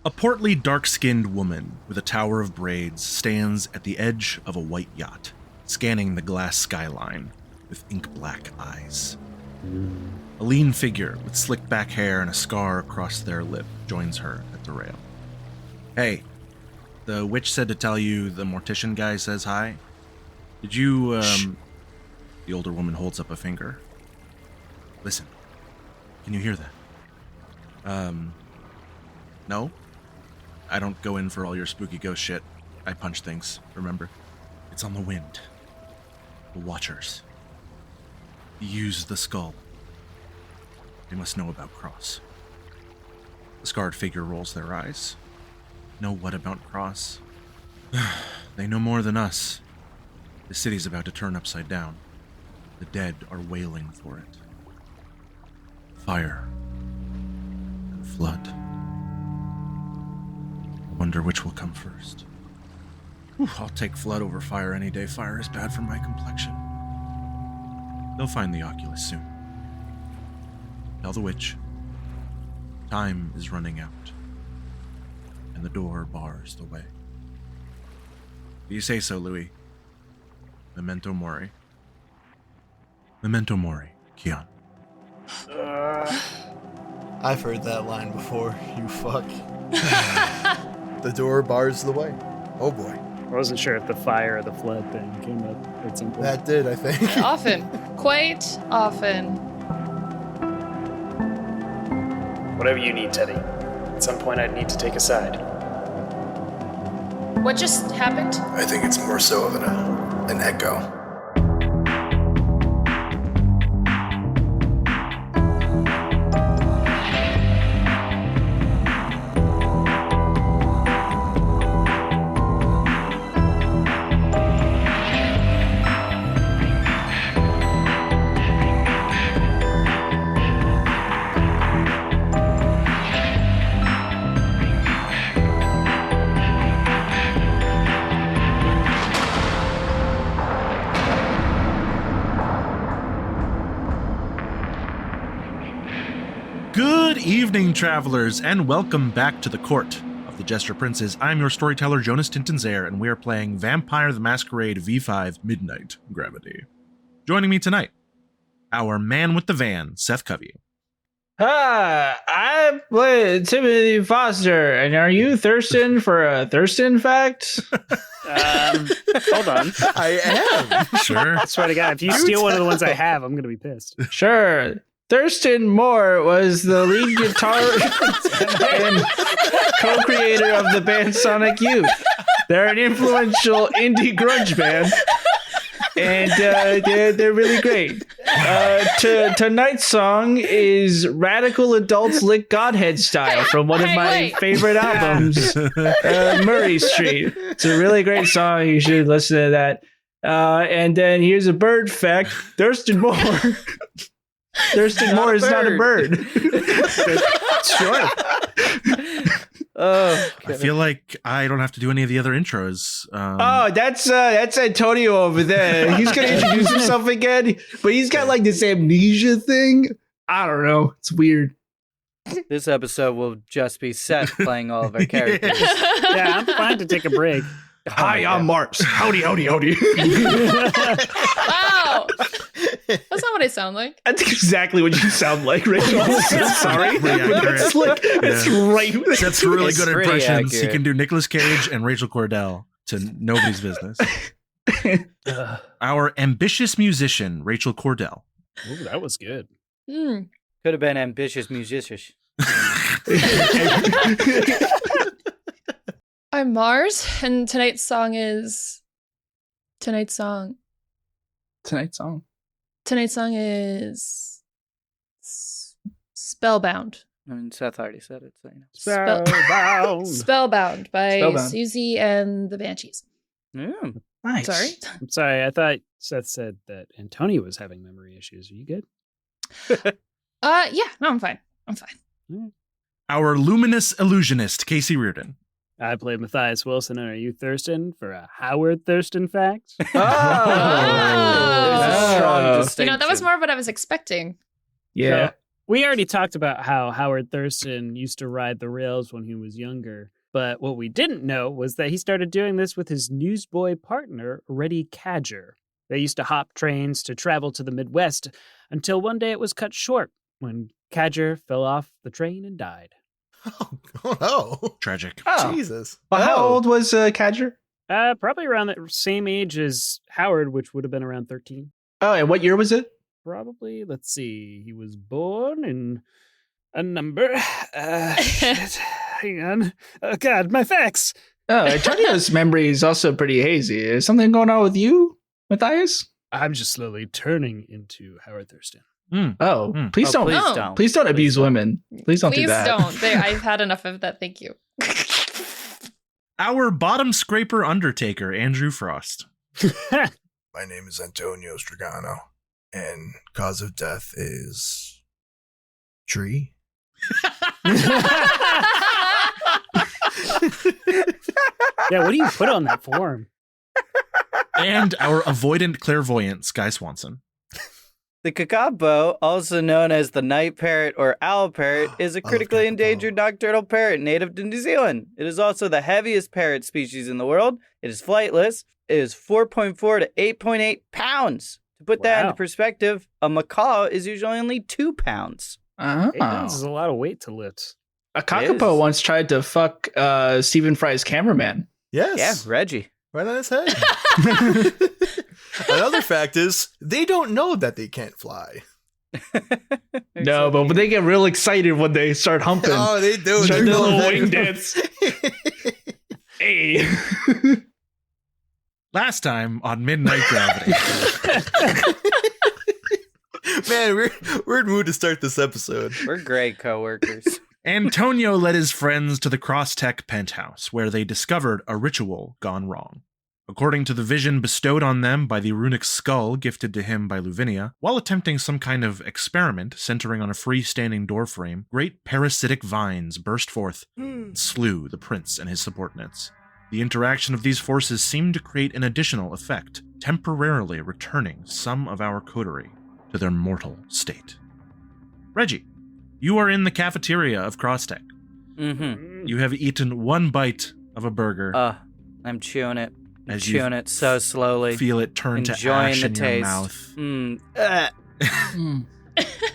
A portly, dark-skinned woman with a tower of braids stands at the edge of a white yacht, scanning the glass skyline with ink-black eyes. A lean figure with slicked-back hair and a scar across their lip joins her at the rail. Hey, the witch said to tell you the mortician guy says hi. Did you, The older woman holds up a finger. Listen, can you hear that? No? I don't go in for all your spooky ghost shit. I punch things, remember? It's on the wind. The Watchers. Use the skull. They must know about Cross. The scarred figure rolls their eyes. Know what about Cross? They know more than us. The city's about to turn upside down. The dead are wailing for it. Fire and flood. Wonder which will come first. I'll take flood over fire any day. Fire is bad for my complexion. They'll find the Oculus soon. Tell the witch. Time is running out. And the door bars the way. Do you say so, Louis? Memento Mori. Memento Mori, Keon. I've heard that line before, you fuck. The door bars the way. Oh boy. I wasn't sure if the fire or the flood thing came up at some point. That did, I think. Often. Quite often. Whatever you need, Teddy. At some point I'd need to take a side. What just happened? I think it's more so of an echo. Good evening, travelers, and welcome back to the Court of the Jester Princes. I'm your storyteller, Jonas Tintenseher, and we are playing Vampire the Masquerade V5 Midnight Gravity. Joining me tonight, our man with the van, Seth Coveyou. I play Timothy Foster, and are you thirsting for a Thurston fact? Hold on. I am. Sure. I swear to God, if you steal one of the ones I have, I'm going to be pissed. Sure. Thurston Moore was the lead guitarist and co-creator of the band Sonic Youth. They're an influential indie grunge band, and they're really great. Tonight's song is Radical Adults Lick Godhead Style from one of my favorite albums, Murray Street. It's a really great song. You should listen to that. And then here's a bird fact. Thurston Moore is not a bird. Sure. I feel like I don't have to do any of the other intros. That's Antonio over there. He's gonna introduce himself again, but he's got like this amnesia thing. I don't know. It's weird. This episode will just be Seth playing all of our characters. Yeah, I'm fine to take a break. Hi, I'm Mars. Howdy. Wow. That's not what I sound like. That's exactly what you sound like, Rachel. Sorry. It's like, it's right. Seth's really good at pretty impressions. accurate. He can do Nicolas Cage and Rachel Kordell to nobody's business. Our ambitious musician, Rachel Kordell. Ooh, that was good. Hmm. Could have been ambitious musicians. I'm Mars, and tonight's song is... Tonight's song is... Spellbound. I mean, Seth already said it, so you know. Spellbound. Spellbound by Spellbound. Susie and the Banshees. Yeah. Nice. Sorry. I'm sorry, I thought Seth said that Antonio was having memory issues. Are you good? Yeah, no, I'm fine. Our luminous illusionist, Casey Reardon. I played Mathias Wilson, and are you thirsting for a Howard Thurston fact? There's a strong distinction. You know, that was more of what I was expecting. Yeah. We already talked about how Howard Thurston used to ride the rails when he was younger. But what we didn't know was that he started doing this with his newsboy partner, Reggie Cadger. They used to hop trains to travel to the Midwest until one day it was cut short when Cadger fell off the train and died. Oh no. Tragic. Oh. Jesus. Well, how old was Cadger? Probably around the same age as Howard, which would have been around 13. Oh, and what year was it? Probably, let's see, he was born in a number. Shit. Hang on. Oh, God, my facts. Oh, Antonio's memory is also pretty hazy. Is something going on with you, Mathias? I'm just slowly turning into Howard Thurston. Oh, please don't. Please No. don't. Please don't abuse women. Please don't do Please that. don't. I've had enough of that. Thank you. Our bottom scraper undertaker, Andrew Frost. My name is Antonio Stregano, and cause of death is tree. Yeah, what do you put on that form? And our avoidant clairvoyant, Sky Swanson. The kakapo, also known as the night parrot or owl parrot, is a I love critically kakapo. endangered nocturnal parrot native to New Zealand. It is also the heaviest parrot species in the world. It is flightless. It is 4.4 to 8.8 pounds. To put that Wow. into perspective, a macaw is usually only 2 pounds. 8 pounds is a lot of weight to lift. A kakapo once tried to fuck Stephen Fry's cameraman. Yes. Yeah, Reggie. Right on his head. Another fact is, they don't know that they can't fly. No, but they get real excited when they start humping. Oh, they do. Start They're doing a little going wing back. dance. Hey. Last time on Midnight Gravity. Man, we're in mood to start this episode. We're great coworkers. Antonio led his friends to the Cross-Tech penthouse, where they discovered a ritual gone wrong. According to the vision bestowed on them by the runic skull gifted to him by Luvinia, while attempting some kind of experiment centering on a freestanding doorframe, great parasitic vines burst forth and slew the prince and his subordinates. The interaction of these forces seemed to create an additional effect, temporarily returning some of our coterie to their mortal state. Reggie, you are in the cafeteria of Cross-Tech. Mm-hmm. You have eaten one bite of a burger. I'm chewing it. As you Chewing it so slowly. Feel it turn to Enjoying ash the in taste. your mouth.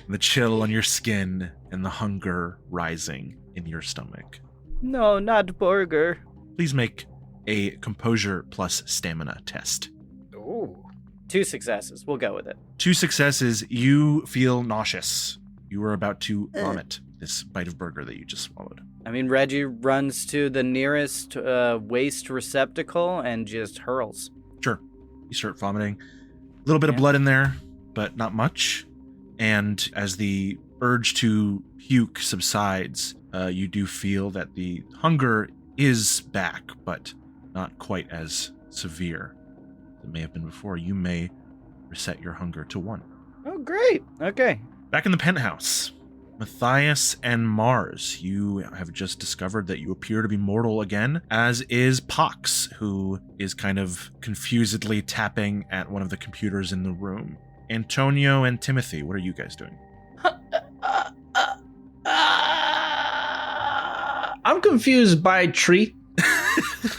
The chill on your skin and the hunger rising in your stomach. No, not burger. Please make a composure plus stamina test. Oh. 2 successes. We'll go with it. 2 successes, you feel nauseous. You are about to vomit this bite of burger that you just swallowed. I mean, Reggie runs to the nearest waste receptacle and just hurls. Sure. You start vomiting. A little bit of blood in there, but not much. And as the urge to puke subsides, you do feel that the hunger is back, but not quite as severe as it may have been before. You may reset your hunger to 1. Oh, great. Okay. Back in the penthouse, Mathias and Mars, you have just discovered that you appear to be mortal again, as is Pox, who is kind of confusedly tapping at one of the computers in the room. Antonio and Timothy, what are you guys doing? I'm confused by tree.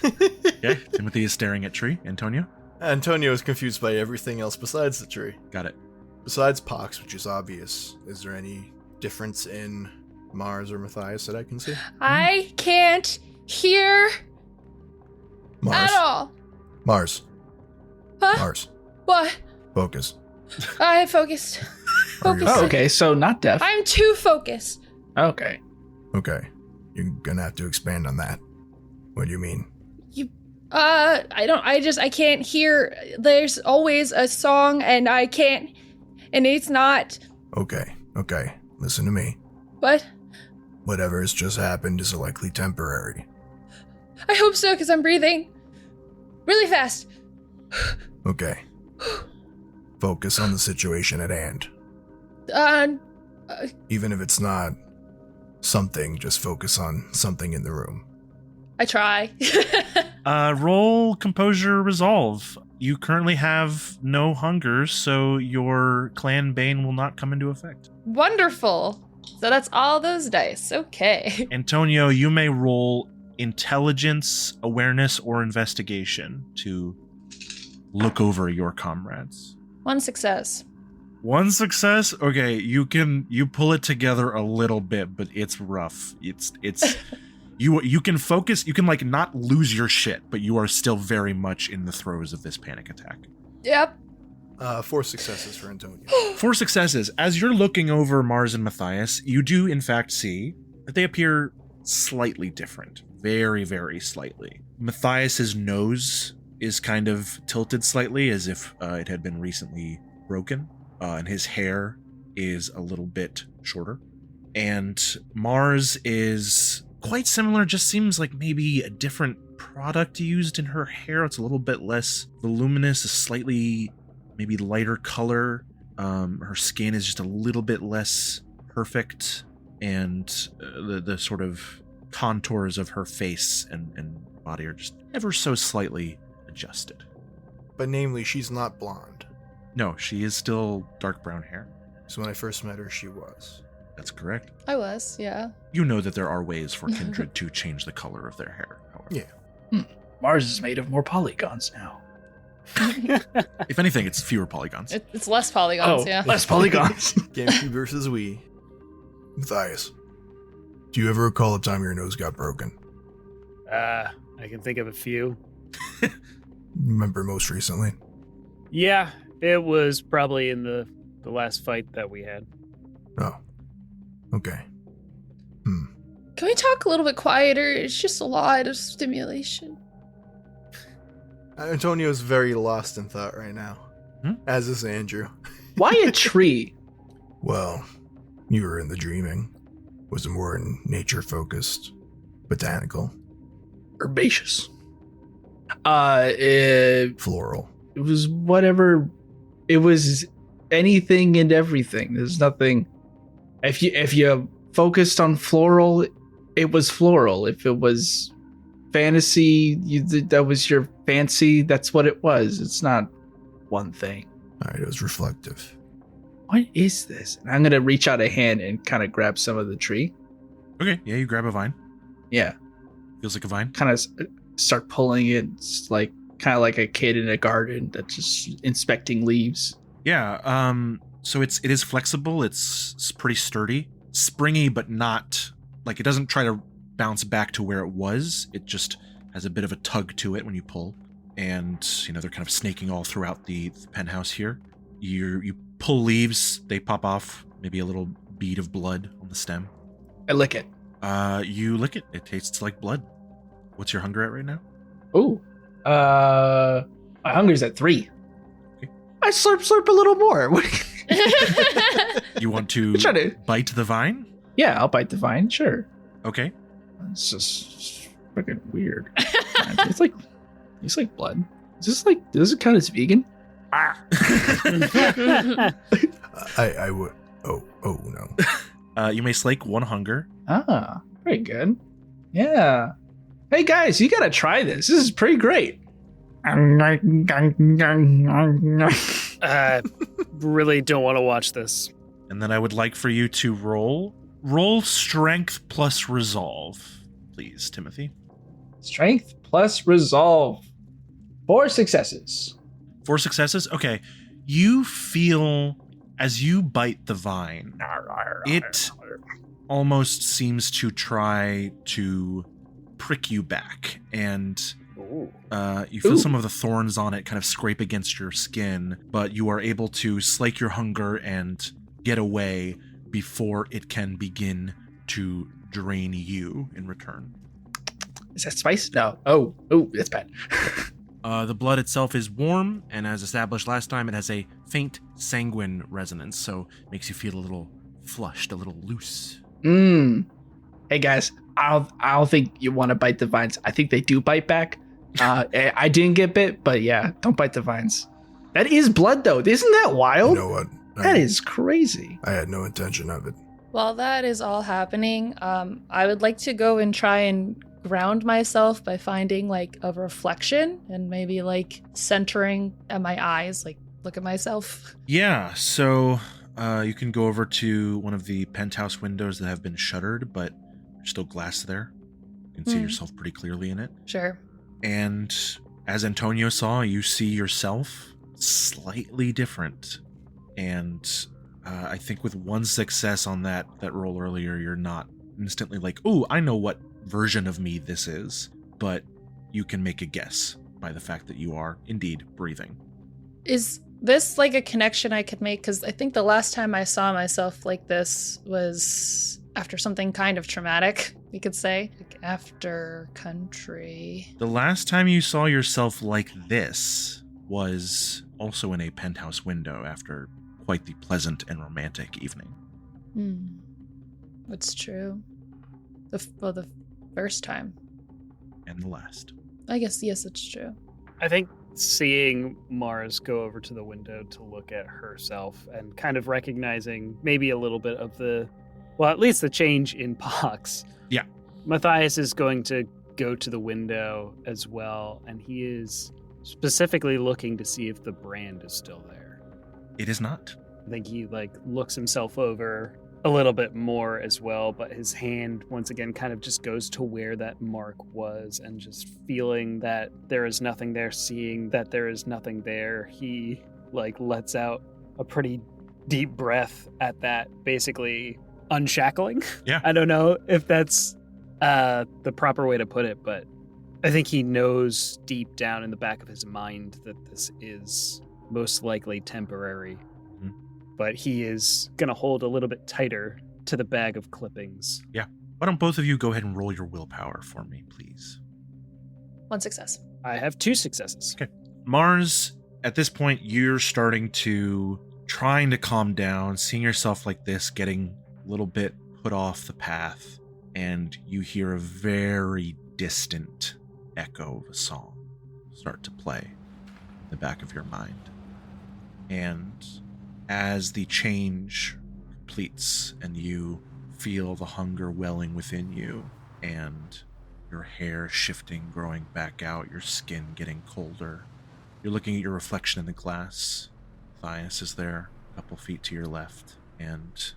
Okay, Timothy is staring at tree. Antonio? Antonio is confused by everything else besides the tree. Got it. Besides Pox, which is obvious, is there any difference in Mars or Mathias that I can see? I can't hear Mars. at all. Mars. Huh? Mars. What? Focus. I focused. Focus. Oh, okay, so not deaf. I'm too focused. Okay. Okay. You're gonna have to expand on that. What do you mean? I can't hear. There's always a song and I can't, and it's not. Okay. Listen to me. What? Whatever has just happened is likely temporary. I hope so, because I'm breathing really fast. Okay. Focus on the situation at hand. Even if it's not something, just focus on something in the room. I try. Roll composure resolve. You currently have no hunger, so your clan bane will not come into effect. Wonderful. So that's all those dice. Okay. Antonio, you may roll intelligence, awareness, or investigation to look over your comrades. 1 success. 1 success? Okay, you pull it together a little bit, but it's rough. It's you can focus, you can like not lose your shit, but you are still very much in the throes of this panic attack. Yep. 4 successes for Antonio. 4 successes. As you're looking over Mars and Mathias, you do in fact see that they appear slightly different. Very, very slightly. Mathias's nose is kind of tilted slightly as if it had been recently broken, and his hair is a little bit shorter. And Mars is quite similar, just seems like maybe a different product used in her hair. It's a little bit less voluminous, a slightly maybe lighter color. Her skin is just a little bit less perfect, and the sort of contours of her face and body are just ever so slightly adjusted. But namely, she's not blonde. No, she is still dark brown hair. So when I first met her, she was. That's correct. I was, yeah. You know that there are ways for kindred to change the color of their hair, however. Yeah. Mars is made of more polygons now. If anything, it's fewer polygons. It's less polygons, yeah. Less polygons. GameCube versus Wii. Mathias, do you ever recall a time your nose got broken? I can think of a few. Remember most recently? Yeah, it was probably in the last fight that we had. Oh. Okay. Can we talk a little bit quieter? It's just a lot of stimulation. Antonio's very lost in thought right now. As is Andrew. Why a tree? Well, you were in the dreaming. Was it more nature-focused, botanical, Herbaceous. floral? It was whatever. It was anything and everything. There's nothing. If you focused on floral, it was floral. If it was fantasy, that was your fancy. That's what it was. It's not one thing. All right, it was reflective. What is this? And I'm gonna reach out a hand and kind of grab some of the tree. Okay, yeah, you grab a vine. Yeah, Feels like a vine. kind of start pulling it. It's like kind of like a kid in a garden that's just inspecting leaves. Yeah, so it is flexible, it's pretty sturdy, springy, but not, like, it doesn't try to bounce back to where it was. It just has a bit of a tug to it when you pull. And, they're kind of snaking all throughout the penthouse here. You pull leaves, they pop off, maybe a little bead of blood on the stem. I lick it. You lick it, it tastes like blood. What's your hunger at right now? Ooh. My hunger's at 3. Okay. I slurp a little more. You want to Try to- bite the vine? Yeah, I'll bite the vine, sure. Okay. It's just freaking weird. It's like blood. Does it count as vegan? I would. Oh no. You may slake 1 hunger. Ah, very good. Yeah. Hey guys, you gotta try this. This is pretty great. Really don't want to watch this. And then I would like for you to roll strength plus resolve, please, Timothy. Strength plus resolve. 4 successes. 4 successes? Okay. You feel, as you bite the vine, it almost seems to try to prick you back, and you feel some of the thorns on it kind of scrape against your skin, but you are able to slake your hunger and get away before it can begin to drain you in return. Is that spice? No. Oh, that's bad. The blood itself is warm, and as established last time, it has a faint sanguine resonance, so it makes you feel a little flushed, a little loose. Hey guys, I don't think you want to bite the vines. I think they do bite back. I didn't get bit, but yeah, don't bite the vines. That is blood, though. Isn't that wild? You know what? That is crazy. I had no intention of it. While that is all happening, I would like to go and try and ground myself by finding like a reflection and maybe like centering at my eyes, like look at myself. Yeah, so You can go over to one of the penthouse windows that have been shuttered, but there's still glass there. You can see yourself pretty clearly in it. Sure. And as Antonio saw, you see yourself slightly different. And I think with one success on that roll earlier, you're not instantly like, "Ooh, I know what version of me this is." But you can make a guess by the fact that you are indeed breathing. Is this like a connection I could make? Because I think the last time I saw myself like this was after something kind of traumatic, we could say. Like after country. The last time you saw yourself like this was also in a penthouse window after quite the pleasant and romantic evening. That's true. The first time. And the last. I guess, yes, it's true. I think seeing Mars go over to the window to look at herself and kind of recognizing maybe a little bit of at least the change in Pox. Yeah. Mathias is going to go to the window as well, and he is specifically looking to see if the brand is still there. It is not. I think he looks himself over a little bit more as well, but his hand once again kind of just goes to where that mark was, and just feeling that there is nothing there, seeing that there is nothing there, he lets out a pretty deep breath at that, basically unshackling. Yeah. I don't know if that's the proper way to put it, but I think he knows deep down in the back of his mind that this is most likely temporary. But he is going to hold a little bit tighter to the bag of clippings. Yeah. Why don't both of you go ahead and roll your willpower for me, please? 1 success. I have 2 successes. Okay. Mars, at this point, you're trying to calm down, seeing yourself like this, getting a little bit put off the path, and you hear a very distant echo of a song start to play in the back of your mind. And as the change completes and you feel the hunger welling within you and your hair shifting, growing back out, your skin getting colder, you're looking at your reflection in the glass. Mathias is there, a couple feet to your left, and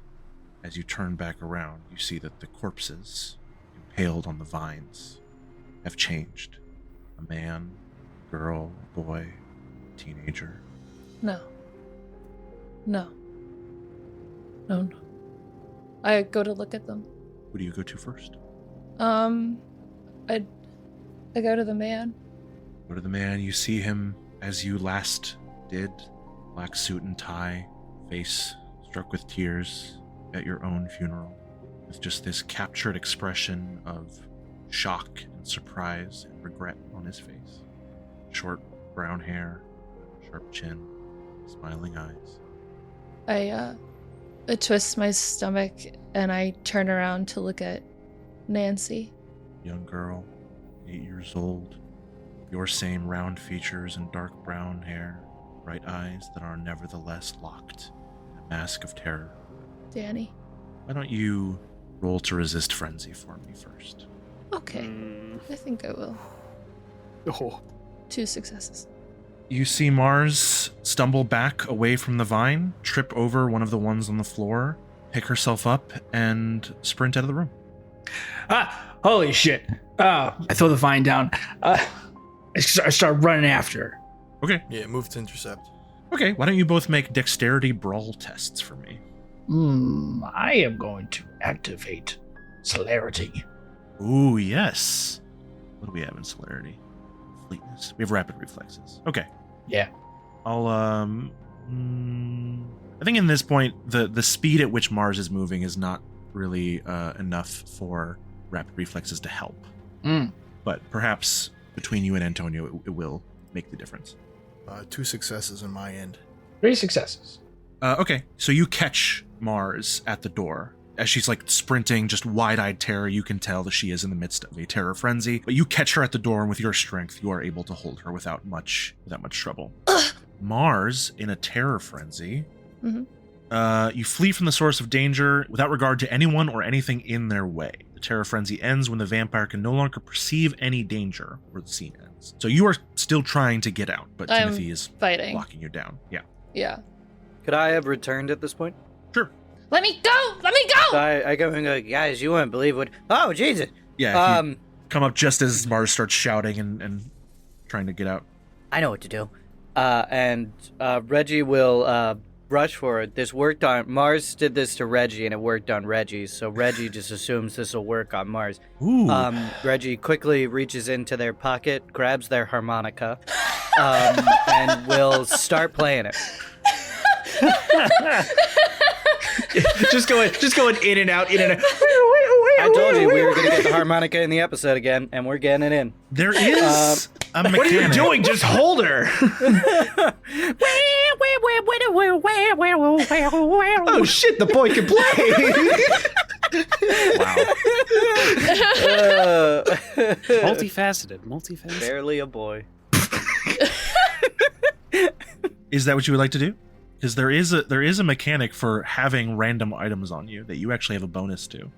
as you turn back around, you see that the corpses impaled on the vines have changed. A man, girl, boy, teenager. No. I go to look at them. Who do you go to first? I go to the man. Go to the man. You see him as you last did. Black suit and tie, face struck with tears at your own funeral, with just this captured expression of shock and surprise and regret on his face. Short brown hair, sharp chin, smiling eyes. I twist my stomach and I turn around to look at Nancy. Young girl, 8 years old, your same round features and dark brown hair, bright eyes that are nevertheless locked in a mask of terror. Danny. Why don't you roll to resist frenzy for me first? Okay. I think I will. Oh. 2 successes. You see Mars stumble back away from the vine, trip over one of the ones on the floor, pick herself up, and sprint out of the room. Holy shit. I throw the vine down. I start running after her. Okay. Yeah, move to intercept. Okay, why don't you both make dexterity brawl tests for me? I am going to activate celerity. Ooh, yes. What do we have in celerity? Fleetness. We have rapid reflexes. Okay. Yeah. I'll, I think in this point, the speed at which Mars is moving is not really enough for rapid reflexes to help. But perhaps between you and Antonio, it will make the difference. 2 successes on my end. 3 successes. Okay, so you catch Mars at the door. As she's sprinting, just wide-eyed terror, you can tell that she is in the midst of a terror frenzy. But you catch her at the door, and with your strength, you are able to hold her without much trouble. Mars, in a terror frenzy, you flee from the source of danger without regard to anyone or anything in their way. The terror frenzy ends when the vampire can no longer perceive any danger, or the scene ends. So you are still trying to get out, but Timothy is fighting. blocking you down. Yeah. Yeah. Could I have returned at this point? Sure. Let me go! Let me go! So I go and go, guys, you wouldn't believe what. Oh, Jesus. Yeah. You come up just as Mars starts shouting and trying to get out. I know what to do. And Reggie will rush forward. This worked on Mars. Did this to Reggie, and it worked on Reggie. So Reggie just assumes this will work on Mars. Ooh. Reggie quickly reaches into their pocket, grabs their harmonica, and will start playing it. just going in and out, in and out. I told you we were going to get the harmonica in the episode again, and we're getting it in. There is a mechanic. What are you doing? Just hold her. Oh shit! The boy can play. Wow. Multifaceted. Barely a boy. Is that what you would like to do? Because there is a mechanic for having random items on you that you actually have a bonus to.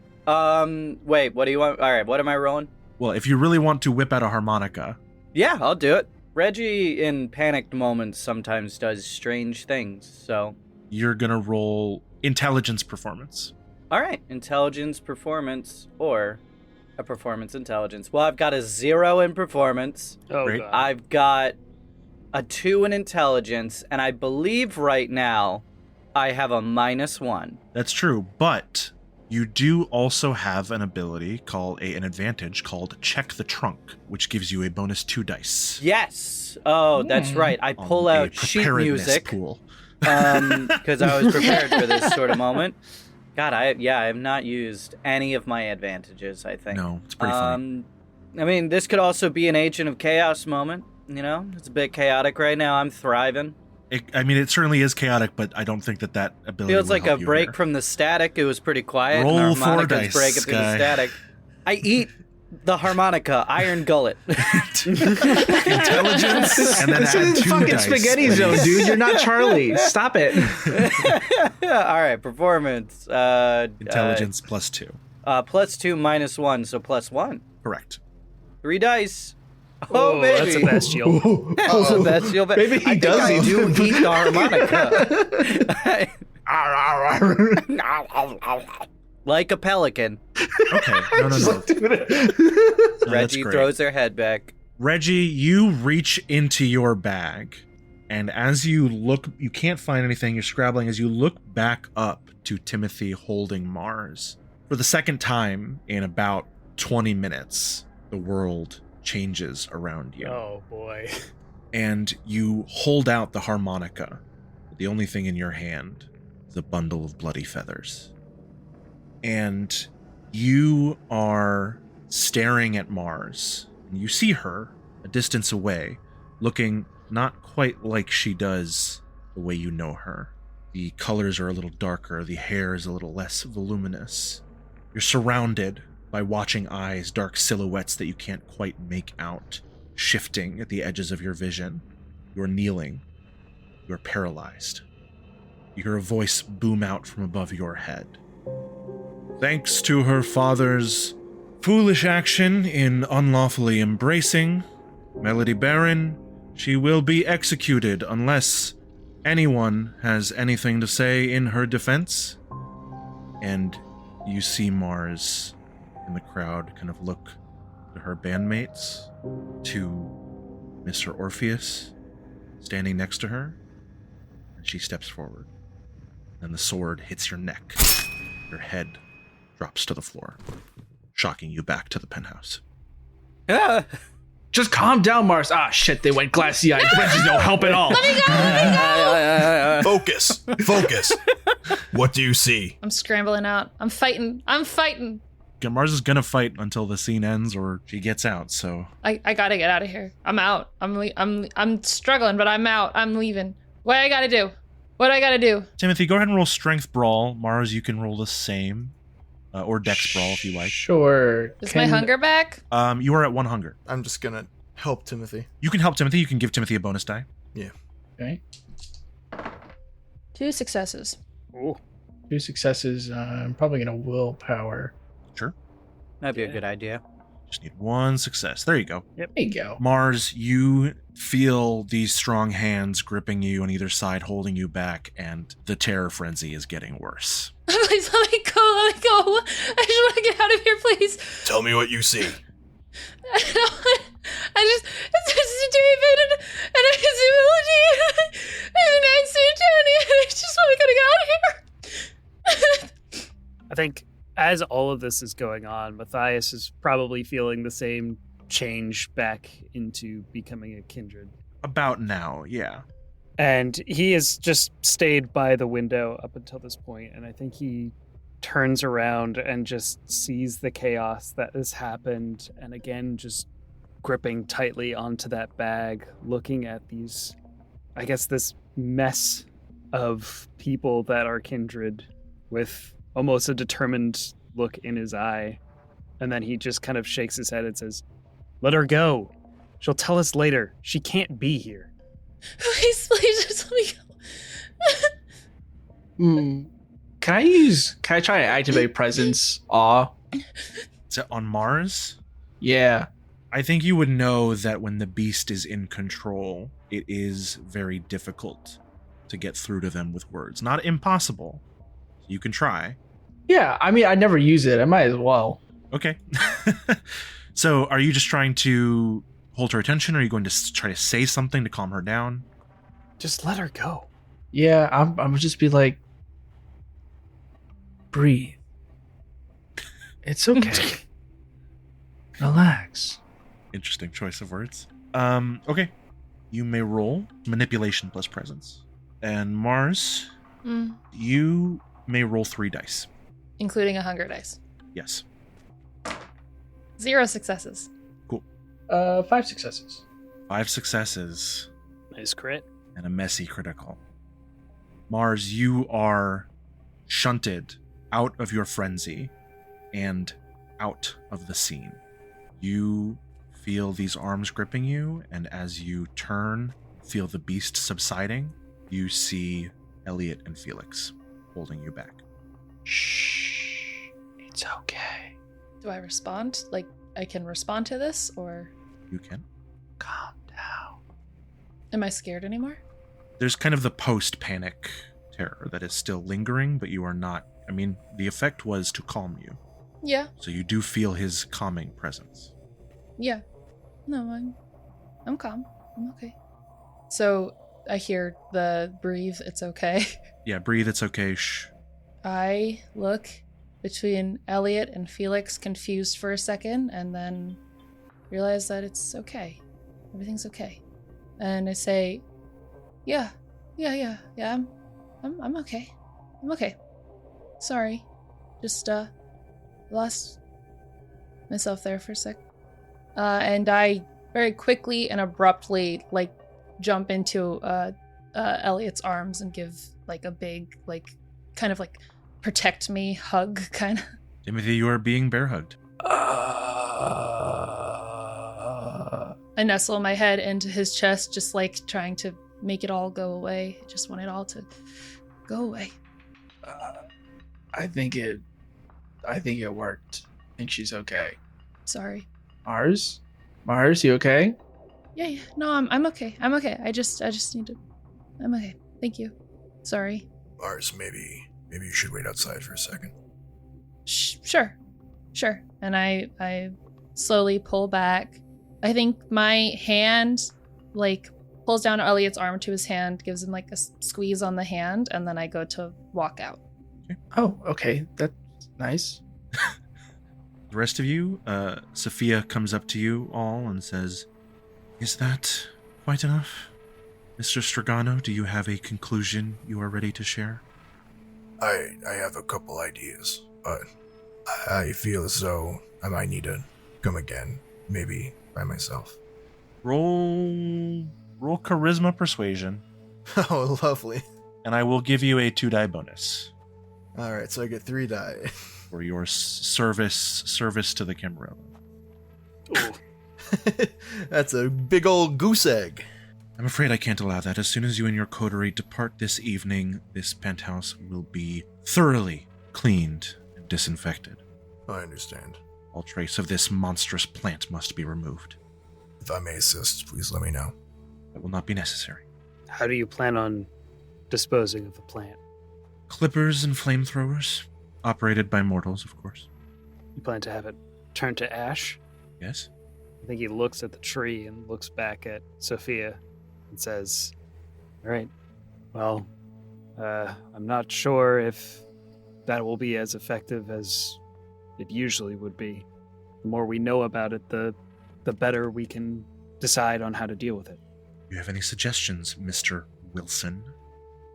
Wait, what do you want? All right, what am I rolling? Well, if you really want to whip out a harmonica. Yeah, I'll do it. Reggie, in panicked moments, sometimes does strange things, so... You're gonna roll intelligence performance. All right, intelligence performance, or a performance intelligence. Well, I've got a 0 in performance. Oh, Great. God. I've got a 2 in intelligence, and I believe right now I have a -1. That's true, but you do also have an ability called an advantage called Check the Trunk, which gives you a bonus 2 dice. Yes. Oh, that's right. I pull on a out sheet preparedness music pool. because I was prepared for this sort of moment. God, I have not used any of my advantages, I think. No, it's pretty funny. I mean, this could also be an Agent of Chaos moment. You know, it's a bit chaotic right now. I'm thriving. It certainly is chaotic, but I don't think that ability Feels will like a help you break here. from the static. It was pretty quiet. Roll and 4 harmonicas dice, breaking through the guy. static. I eat the harmonica, iron gullet. Intelligence, and then This add is 2 fucking dice. spaghetti zone, dude. You're not Charlie. Stop it. All right, performance. Intelligence plus 2. +2 -1, so +1. Correct. 3 dice. Oh, baby. That's a bestial. That's a bestial. Maybe he I think does I eat. do eat the harmonica. Like a pelican. Okay. No. No, that's Reggie great. throws their head back. Reggie, you reach into your bag, and as you look, you can't find anything. You're scrabbling. As you look back up to Timothy holding Mars, for the second time in about 20 minutes, the world changes around you. Oh, boy. And you hold out the harmonica. The only thing in your hand is a bundle of bloody feathers. And you are staring at Mars. And you see her a distance away, looking not quite like she does the way you know her. The colors are a little darker, the hair is a little less voluminous. You're surrounded by watching eyes, dark silhouettes that you can't quite make out, shifting at the edges of your vision. You're kneeling. You're paralyzed. You hear a voice boom out from above your head. Thanks to her father's foolish action in unlawfully embracing Melody Baron, she will be executed unless anyone has anything to say in her defense. And you see Mars in the crowd kind of look to her bandmates, to Mr. Orpheus standing next to her, and she steps forward. And the sword hits your neck. Your head drops to the floor, shocking you back to the penthouse. Just calm down, Mars. Ah, shit, they went glassy-eyed. Reggie's no help at all. Let me go! Focus. What do you see? I'm scrambling out. I'm fighting. Mars is gonna fight until the scene ends or she gets out, so... I gotta get out of here. I'm out. I'm struggling, but I'm out. I'm leaving. What do I gotta do? Timothy, go ahead and roll Strength Brawl. Mars, you can roll the same. Or Dex Brawl if you like. Sure. Is my hunger back? You are at 1 hunger. I'm just gonna help Timothy. You can help Timothy. You can give Timothy a bonus die. Yeah. Okay. 2 successes. Ooh. 2 successes. I'm probably gonna willpower. Sure. That'd be a good idea. Just need one success. There you go. There you go. Mars, you feel these strong hands gripping you on either side, holding you back, and the terror frenzy is getting worse. Please let me go. Let me go. I just want to get out of here, please. Tell me what you see. It's David and I can see Melody and I see Tony and I just want to get out of here. I think as all of this is going on, Mathias is probably feeling the same change back into becoming a kindred. About now, yeah. And he has just stayed by the window up until this point, and I think he turns around and just sees the chaos that has happened, and again just gripping tightly onto that bag, looking at these, I guess, this mess of people that are kindred with almost a determined look in his eye. And then he just kind of shakes his head and says, "Let her go. She'll tell us later. She can't be here." Please just let me go. Can I try and activate presence awe? So on Mars, Yeah. I think you would know that when the beast is in control, it is very difficult to get through to them with words. Not impossible. You can try. Yeah, I mean, I never use it. I might as well. Okay. So are you just trying to hold her attention, or are you going to try to say something to calm her down? Just let her go. Yeah, I'm gonna just be like, breathe. It's okay. Relax. Interesting choice of words. Okay. You may roll manipulation plus presence. And Mars, you may roll 3 dice. Including a hunger dice. Yes. 0 successes. Cool. 5 successes. 5 successes Nice crit. and a messy critical. Mars, you are shunted out of your frenzy and out of the scene. You feel these arms gripping you, and as you turn, feel the beast subsiding, you see Elliot and Felix holding you back. Shh. It's okay. Do I respond? Like, I can respond to this, or You can. Calm down. am I scared anymore? There's kind of the post-panic terror that is still lingering, but you are not. I mean, the effect was to calm you. Yeah. So you do feel his calming presence. Yeah. No, I'm calm. I'm okay. So I hear the breathe, it's okay. Yeah, breathe, it's okay, shh. I look between Elliot and Felix, confused for a second, and then realize that it's okay. Everything's okay. And I say, yeah, I'm okay. I'm okay. Sorry. Just, lost myself there for a sec. And I very quickly and abruptly, like, jump into, Elliot's arms and give, like, a big, like, kind of like protect me hug, kind of. Timothy, you are being bear hugged. I nestle my head into his chest, just like trying to make it all go away. I just want it all to go away. I think it worked. I think she's okay. Sorry. Mars, you okay? Yeah. No, I'm okay. I'm okay. I just need to. I'm okay. Thank you. Sorry. Mars, maybe you should wait outside for a second. Sure. And I slowly pull back. I think my hand, like, pulls down Elliot's arm to his hand, gives him like a squeeze on the hand, and then I go to walk out. Oh, okay. That's nice. The rest of you, Sophia comes up to you all and says, "Is that quite enough? Mr. Stregano, do you have a conclusion you are ready to share?" I have a couple ideas, but I feel as though I might need to come again, maybe by myself. Roll charisma persuasion, Oh, lovely. and I will give you a 2-die bonus All right, so I get 3 die. for your service to the Camarilla. That's a big old goose egg. I'm afraid I can't allow that. As soon as you and your coterie depart this evening, this penthouse will be thoroughly cleaned and disinfected. I understand. All trace of this monstrous plant must be removed. If I may assist, please let me know. That will not be necessary. How do you plan on disposing of the plant? Clippers and flamethrowers, operated by mortals, of course. You plan to have it turn to ash? Yes? I think he looks at the tree and looks back at Sophia and says, all right, well, I'm not sure if that will be as effective as it usually would be. The more we know about it, the better we can decide on how to deal with it. Do you have any suggestions, Mr. Wilson?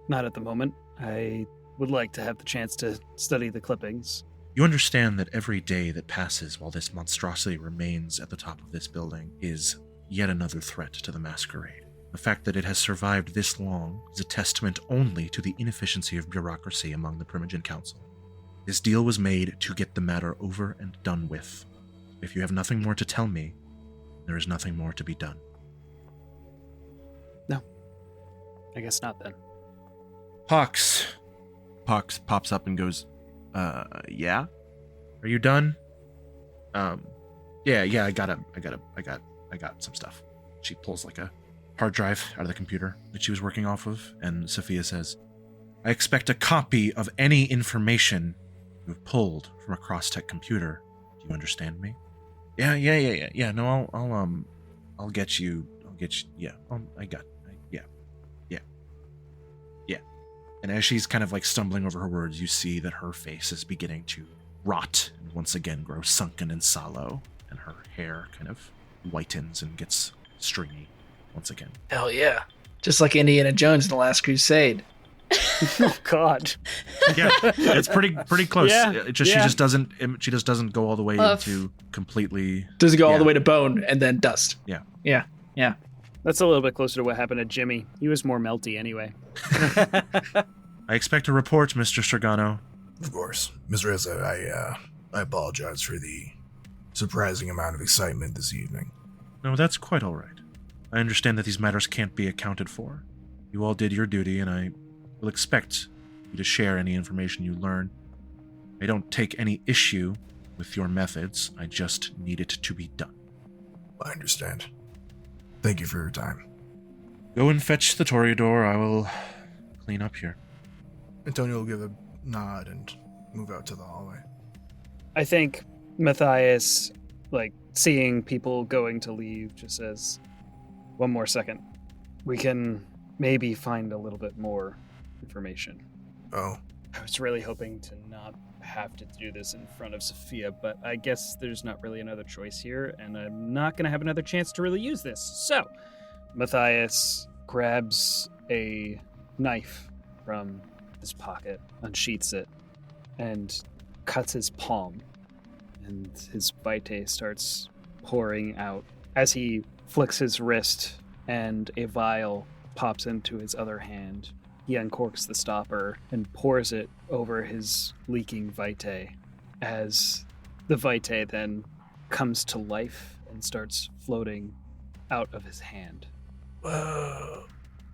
Not at the moment. I would like to have the chance to study the clippings. You understand that every day that passes while this monstrosity remains at the top of this building is yet another threat to the masquerade. The fact that it has survived this long is a testament only to the inefficiency of bureaucracy among the Primogen Council. This deal was made to get the matter over and done with. If you have nothing more to tell me, there is nothing more to be done. No. I guess not then. Pox pops up and goes, yeah? Are you done? Yeah, I got some stuff. She pulls like a hard drive out of the computer that she was working off of, and Sophia says, I expect a copy of any information you have pulled from a cross-tech computer. Do you understand me? Yeah. No, I'll get you. Yeah. Yeah. And as she's kind of like stumbling over her words, you see that her face is beginning to rot and once again grow sunken and sallow, and her hair kind of whitens and gets stringy once again. Hell yeah. Just like Indiana Jones in The Last Crusade. Oh God. Yeah, it's pretty close. Yeah, She just doesn't go all the way Oof. into completely. Does it go all the way to bone and then dust? Yeah. That's a little bit closer to what happened to Jimmy. He was more melty anyway. I expect a report, Mr. Stregano. Of course. Ms. Reza, I apologize for the surprising amount of excitement this evening. No, that's quite all right. I understand that these matters can't be accounted for. You all did your duty, and I will expect you to share any information you learn. I don't take any issue with your methods. I just need it to be done. I understand. Thank you for your time. Go and fetch the Toreador. I will clean up here. Antonio will give a nod and move out to the hallway. I think Mathias, seeing people going to leave, just says, one more second. We can maybe find a little bit more information. Oh, I was really hoping to not have to do this in front of Sophia, but I guess there's not really another choice here, and I'm not going to have another chance to really use this. So, Mathias grabs a knife from his pocket, unsheaths it, and cuts his palm, and his vitae starts pouring out. As he flicks his wrist and a vial pops into his other hand, he uncorks the stopper and pours it over his leaking vitae, as the vitae then comes to life and starts floating out of his hand. whoa.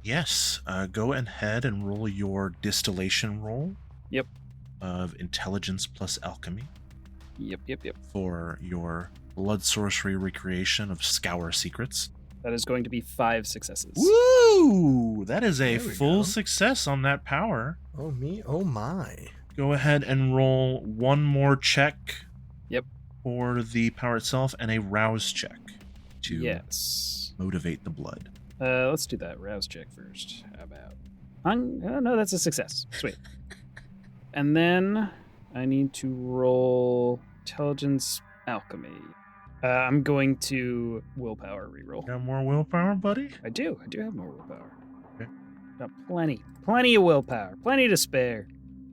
Yes, go ahead and roll your distillation roll. Yep. Of intelligence plus alchemy Yep. for your blood sorcery recreation of Scour Secrets. That is going to be 5 successes. Woo! That is a There we full go. success on that power. Oh, me? Oh, my. Go ahead and roll one more check. Yep. For the power itself, and a rouse check to Yes. motivate the blood. Let's do that rouse check first. How about? Oh, no, that's a success. Sweet. And then I need to roll intelligence alchemy. I'm going to willpower reroll. Got more willpower, buddy? I do have more willpower. Okay. Got plenty of willpower, plenty to spare.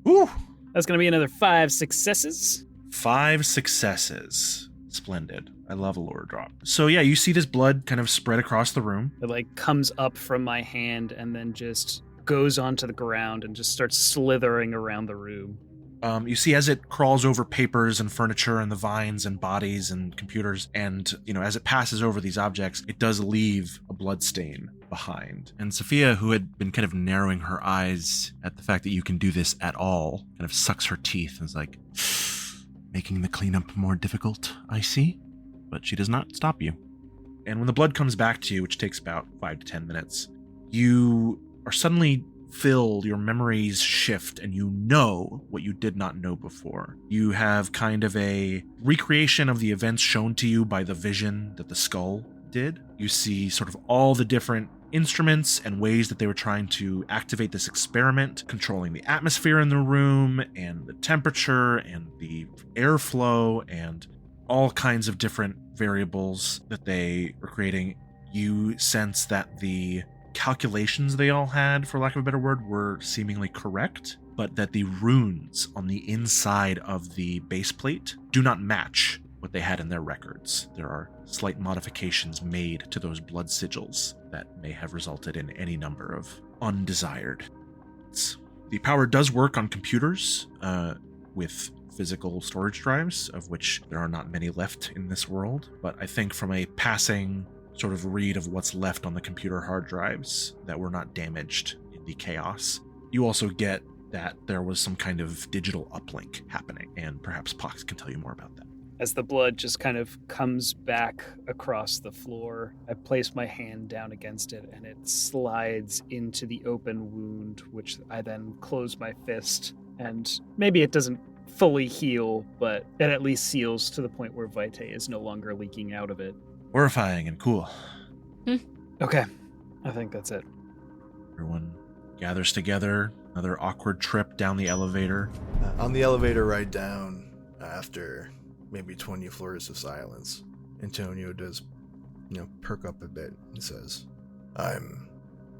Woo! That's going to be another 5 successes. 5 successes. Splendid. I love a lore drop. So yeah, you see this blood kind of spread across the room. It comes up from my hand and then just goes onto the ground and just starts slithering around the room. You see as it crawls over papers and furniture and the vines and bodies and computers, and, as it passes over these objects, it does leave a blood stain behind. And Sophia, who had been kind of narrowing her eyes at the fact that you can do this at all, kind of sucks her teeth and is like, making the cleanup more difficult, I see. But she does not stop you. And when the blood comes back to you, which takes about 5 to 10 minutes, you are suddenly filled, your memories shift, and you know what you did not know before. You have kind of a recreation of the events shown to you by the vision that the skull did. You see sort of all the different instruments and ways that they were trying to activate this experiment, controlling the atmosphere in the room and the temperature and the airflow and all kinds of different variables that they were creating. You sense that the calculations they all had, for lack of a better word, were seemingly correct, but that the runes on the inside of the base plate do not match what they had in their records. There are slight modifications made to those blood sigils that may have resulted in any number of undesired. The power does work on computers with physical storage drives, of which there are not many left in this world, but I think from a passing sort of read of what's left on the computer hard drives that were not damaged in the chaos, you also get that there was some kind of digital uplink happening, and perhaps Pox can tell you more about that. As the blood just kind of comes back across the floor, I place my hand down against it and it slides into the open wound, which I then close my fist. And maybe it doesn't fully heal, but it at least seals to the point where Vitae is no longer leaking out of it. Horrifying and cool. Okay, I think that's it. Everyone gathers together, another awkward trip down the elevator. On the elevator ride down, after maybe 20 floors of silence, Antonio does, perk up a bit and says, "I'm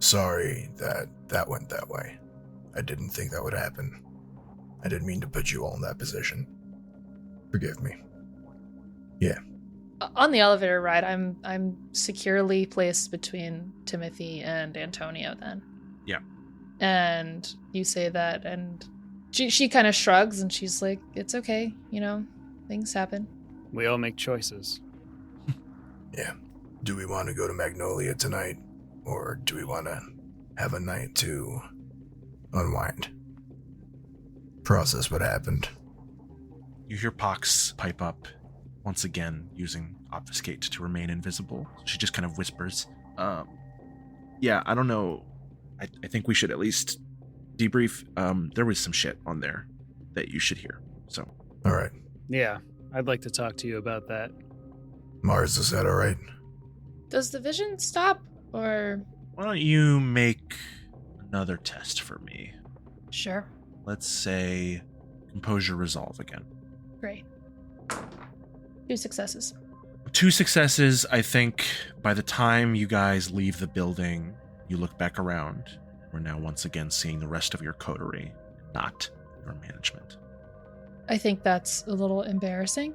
sorry that went that way. I didn't think that would happen. I didn't mean to put you all in that position. Forgive me." Yeah. On the elevator ride, I'm securely placed between Timothy and Antonio then. Yeah. And you say that, and she kind of shrugs and she's like, "It's okay, things happen." We all make choices. Yeah. Do we want to go to Magnolia tonight, or do we want to have a night to unwind? Process what happened. You hear Pox pipe up, once again using Obfuscate to remain invisible. She just kind of whispers, yeah, I don't know. I think we should at least debrief. There was some shit on there that you should hear. So. All right. Yeah, I'd like to talk to you about that. Mars, is that all right? Does the vision stop, or? Why don't you make another test for me? Sure. Let's say Composure Resolve again. Great. 2 successes. 2 successes. I think by the time you guys leave the building, you look back around. We're now once again seeing the rest of your coterie, not your management. I think that's a little embarrassing.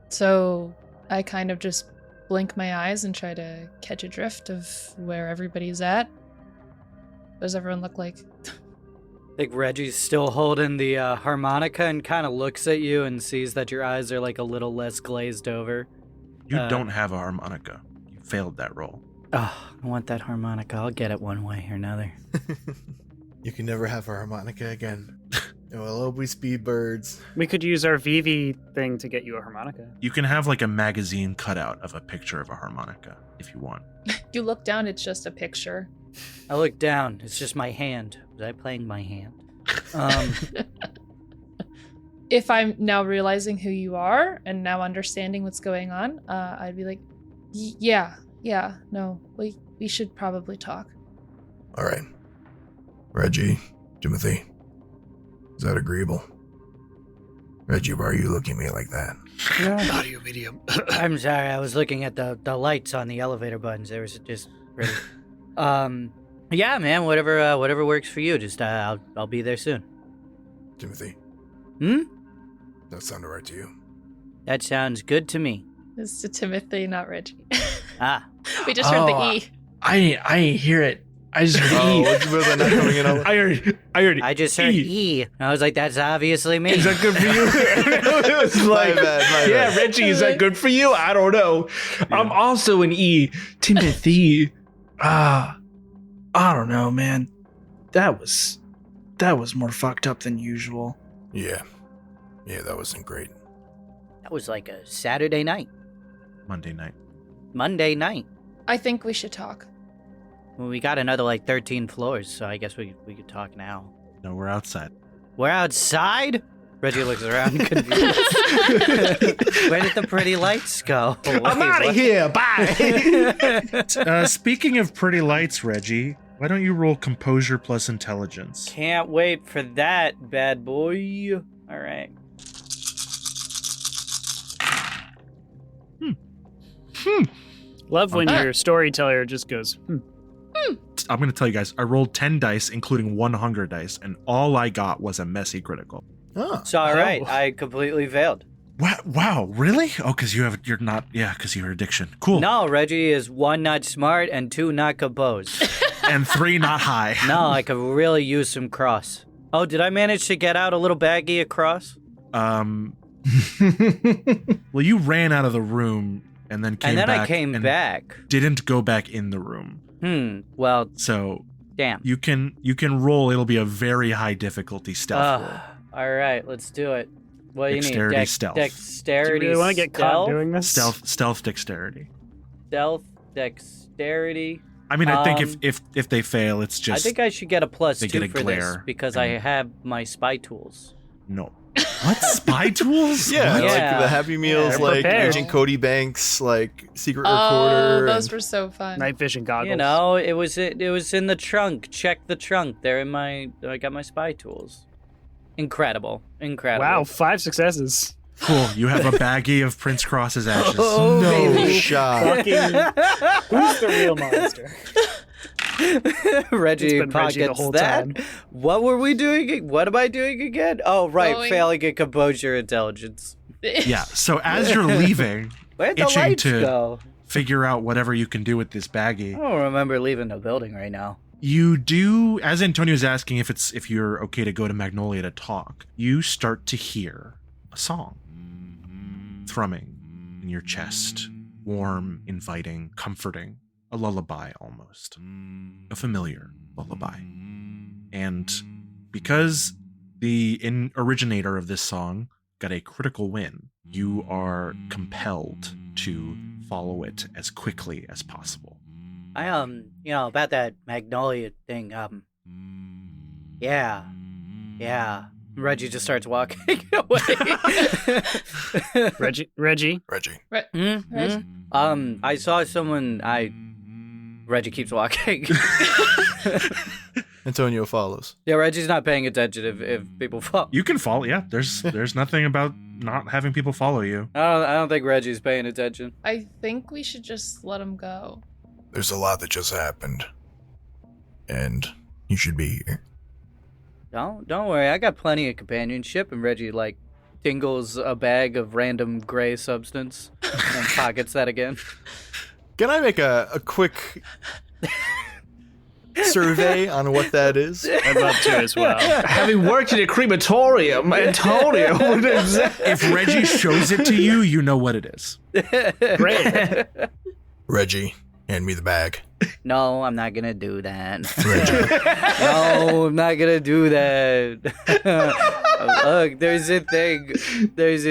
So I kind of just blink my eyes and try to catch a drift of where everybody's at. What does everyone look like? I think Reggie's still holding the harmonica and kind of looks at you and sees that your eyes are like a little less glazed over. You don't have a harmonica. You failed that roll. Oh, I want that harmonica. I'll get it one way or another. You can never have a harmonica again. It will always be birds. We could use our Vivi thing to get you a harmonica. You can have like a magazine cutout of a picture of a harmonica if you want. You look down, it's just a picture. I look down. It's just my hand. Was I playing my hand? If I'm now realizing who you are and now understanding what's going on, I'd be like, yeah, no, we should probably talk. All right. Reggie, Timothy, is that agreeable? Reggie, why are you looking at me like that? Audio medium. I'm sorry. I was looking at the lights on the elevator buttons. There was just really... Yeah, man. Whatever works for you. Just I'll be there soon. Timothy. That sound all right to you? That sounds good to me. It's to Timothy, not Reggie. Ah. We just heard the E. I didn't hear it. I just heard E. Was that not coming in? I heard I just heard E. I was like, that's obviously me. Is that good for you? It was like, my bad. Reggie, is that good for you? I don't know. Yeah. I'm also an E. Timothy. I don't know, man. That was more fucked up than usual. Yeah, that wasn't great. That was like a Saturday night. Monday night. Monday night. I think we should talk. Well, we got another like 13 floors, so I guess we could talk now. No, we're outside. We're outside? Reggie looks around confused. Where did the pretty lights go? I'm out of here. Bye. Speaking of pretty lights, Reggie, why don't you roll composure plus intelligence? Can't wait for that, bad boy. All right. Love when your storyteller just goes, I'm going to tell you guys, I rolled 10 dice, including 1 hunger dice, and all I got was a messy critical. Oh. It's all right. I completely failed. Wow, really? Oh, because you're not, because you're addiction. Cool. No, Reggie is 1, not smart, and 2, not composed. And 3, not high. No, I could really use some cross. Oh, did I manage to get out a little baggie of cross? Well, you ran out of the room and then came back. And then I came back. Didn't go back in the room. Well, so damn. You can roll. It'll be a very high difficulty stealth roll. All right, let's do it. What do you Dexterity, need? stealth. Dexterity, do you really want to get caught doing this? Stealth, dexterity. Stealth, dexterity. I mean, I think if they fail, it's just. I think I should get a +2 for this because I have my spy tools. No. What? Spy tools? Yeah, What? like the Happy Meals, they're like prepared. Agent Cody Banks, like secret Oh, recorder. those were so fun. Night vision goggles. You know, it was in the trunk. Check the trunk. They're in I got my spy tools. Incredible. Wow, 5 successes. Cool. You have a baggie of Prince Cross's ashes. Oh, no baby. shot. Who's the real monster? Reggie It's been Reggie the pockets whole that. time. What were we doing? What am I doing again? Oh, right. Going- Failing at composure intelligence. Yeah. So as you're leaving, Where'd the itching lights to go? figure out whatever you can do with this I baggie, don't remember leaving the building right now. you do, as Antonio's asking if you're okay to go to Magnolia to talk, you start to hear a song thrumming in your chest, warm, inviting, comforting, a lullaby almost, a familiar lullaby. And because the originator of this song got a critical win, you are compelled to follow it as quickly as possible. I about that Magnolia thing, yeah. Reggie just starts walking away. Reggie. Reggie. Reggie. I saw someone. Reggie keeps walking. Antonio follows. Yeah, Reggie's not paying attention if people fall. You can follow, yeah. There's nothing about not having people follow you. I don't think Reggie's paying attention. I think we should just let him go. There's a lot that just happened. And you should be here. Don't worry, I got plenty of companionship, and Reggie tingles a bag of random gray substance and pockets that again. Can I make a quick survey on what that is? I'd love to as well. Having worked in a crematorium, Antonio would If Reggie shows it to you, you know what it is. Great. Reggie, hand me the bag. No, I'm not gonna do that. Reggie. No, I'm not gonna do that. Look, there's a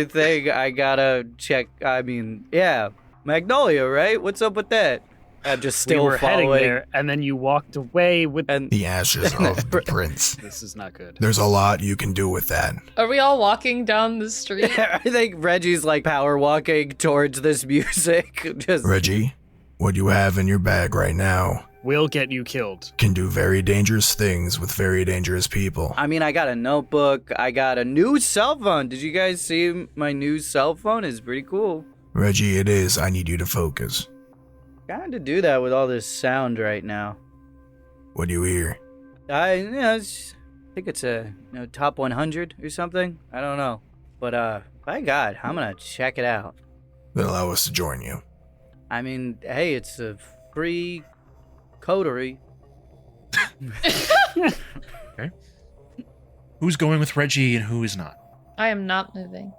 thing I gotta check. I mean, yeah, Magnolia, right? What's up with that? I'm just still we were heading following. there, and then you walked away with. And The ashes of the prince. This is not good. There's a lot you can do with that. Are we all walking down the street? I think Reggie's power walking towards this music. Just Reggie, what you have in your bag right now We'll get you killed. can do very dangerous things with very dangerous people. I mean, I got a notebook. I got a new cell phone. Did you guys see my new cell phone? It's pretty cool. Reggie, it is. I need you to focus. Trying to do that with all this sound right now. What do you hear? I think it's a top 100 or something. I don't know, but by God, I'm gonna check it out. Then allow us to join you. I mean, hey, it's a free coterie. Okay. Who's going with Reggie and who is not? I am not moving.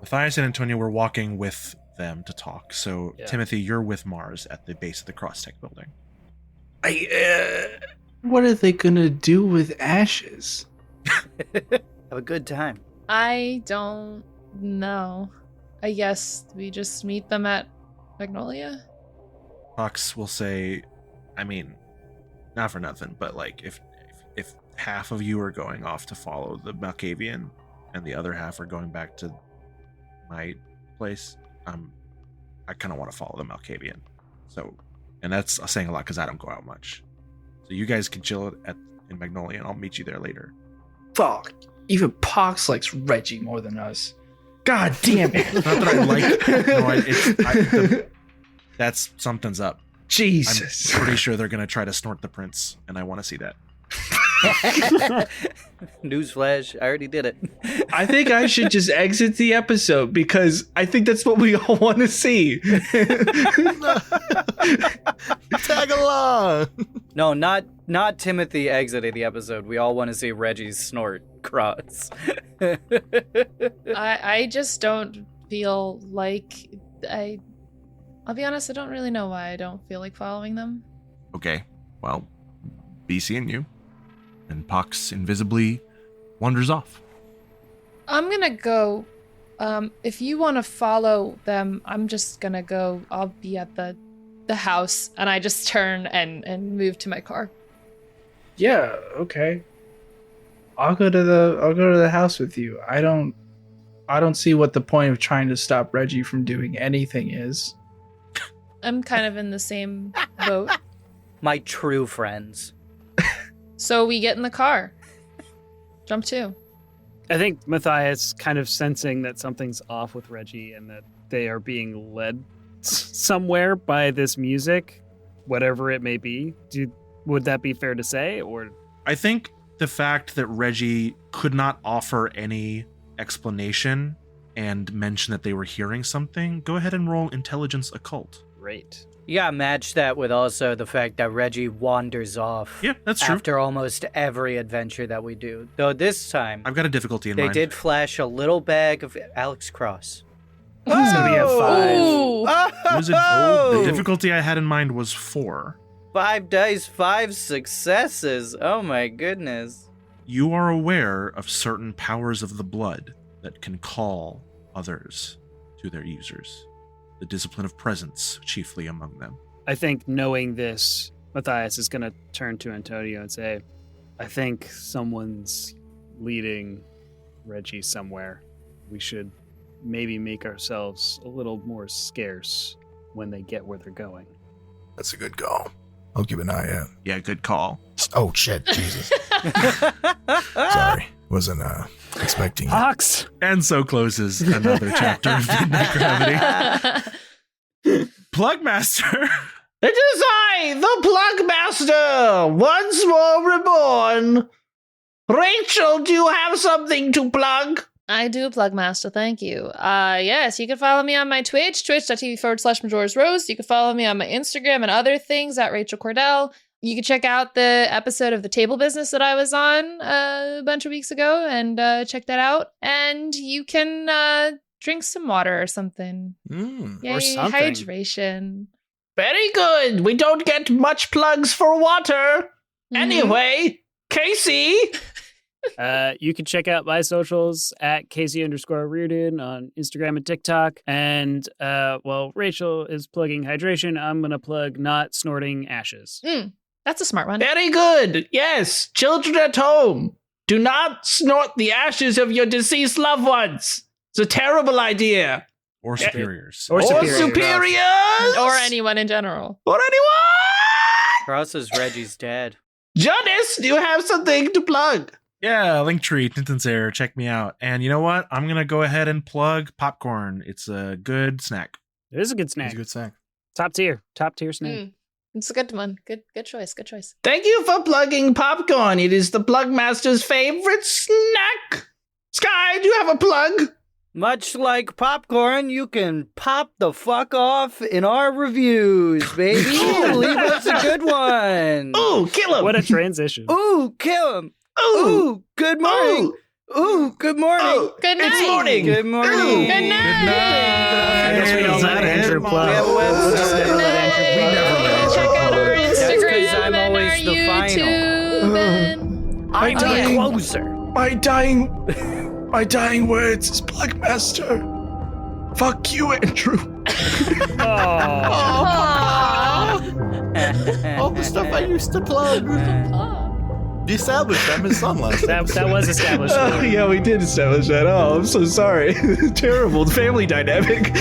Mathias and Antonio were walking with them to talk. So, Yeah. Timothy, you're with Mars at the base of the Cross-Tech building. what are they gonna do with ashes? Have a good time. I don't know. I guess we just meet them at Magnolia? Fox will say, I mean, not for nothing, but like if half of you are going off to follow the Malkavian and the other half are going back to my place, I kind of want to follow the Malkavian. So, and that's saying a lot because I don't go out much. So you guys can chill in Magnolia, and I'll meet you there later. Fuck. Even Pox likes Reggie more than us. God damn it. Not that I like. That's something's up. Jesus. I'm pretty sure they're gonna try to snort the prince, and I want to see that. Newsflash, I already did it. I think I should just exit the episode because I think that's what we all want to see. Tag along. No, not Timothy exiting the episode. We all want to see Reggie's snort cross. I just don't feel like I'll be honest, I don't really know why I don't feel like following them. Okay, well, be seeing you. And Pox invisibly wanders off. I'm gonna go. If you want to follow them, I'm just gonna go. I'll be at the house, and I just turn and move to my car. Yeah, okay. I'll go to the house with you. I don't see what the point of trying to stop Reggie from doing anything is. I'm kind of in the same boat. My true friends. So we get in the car. Jump 2. I think Mathias kind of sensing that something's off with Reggie and that they are being led somewhere by this music, whatever it may be. Would that be fair to say? Or I think the fact that Reggie could not offer any explanation and mention that they were hearing something, go ahead and roll Intelligence Occult. great. You gotta match that with also the fact that Reggie wanders off. Yeah, that's true. After almost every adventure that we do. Though this time, I've got a difficulty in they mind. did flash a little bag of Alex Cross. So we have 5. Ooh. Was it, Oh! the difficulty I had in mind was 4. 5 dice, 5 successes. Oh my goodness. You are aware of certain powers of the blood that can call others to their users. The discipline of presence, chiefly among them. I think knowing this, Mathias is going to turn to Antonio and say, I think someone's leading Reggie somewhere. We should maybe make ourselves a little more scarce when they get where they're going. That's a good call. I'll keep an eye out. Yeah, good call. Oh, shit. Jesus. Sorry. Wasn't expecting it. Pox! And so closes another chapter of Midnight Gravity. Plugmaster! It is I, the Plugmaster, once more reborn. Rachel, do you have something to plug? I do, Plugmaster, thank you. Yes, you can follow me on my Twitch, twitch.tv/Majora's Roast. You can follow me on my Instagram and other things at Rachel Kordell. You can check out the episode of The Table Business that I was on a bunch of weeks ago and check that out. And you can drink some water or something. Yay, Or something. hydration. Very good. We don't get much plugs for water. Mhm. Anyway, Casey. You can check out my socials at Casey_Reardon on Instagram and TikTok. And, Rachel is plugging hydration. I'm going to plug not snorting ashes. That's a smart one. Very good. Yes, children at home, do not snort the ashes of your deceased loved ones. It's a terrible idea. Or superiors. Or superiors. superiors. Or anyone in general. Or anyone. Cross is Reggie's dad. Jonas, do you have something to plug? Yeah, Linktree, Tintenseher, check me out. And you know what? I'm going to go ahead and plug popcorn. It's a good snack. It is a good It's snack. a good snack. Top tier snack. It's a good one. Good choice. Good choice. Thank you for plugging popcorn. It is the Plugmaster's favorite snack. Sky, do you have a plug? Much like popcorn, you can pop the fuck off in our reviews, baby. Leave us a good one. Ooh, kill him. What a transition. Ooh, kill him. Ooh. Ooh, good morning. Ooh, good morning. Ooh. Good night. It's morning. Good morning. Ooh. Good night. I guess we don't Is let that Andrew it? plug. We have a website. Just never let Andrew We never plug. let Andrew Check out our That's 'cause Instagram I'm and always our the final. YouTube. And I'm dying. Closer. My dying words is Plugmaster. Fuck you, Andrew. All the stuff I used to plug. You established I'm his son last time. That was established. Oh, yeah, we did establish that. Oh, I'm so sorry. Terrible family dynamic.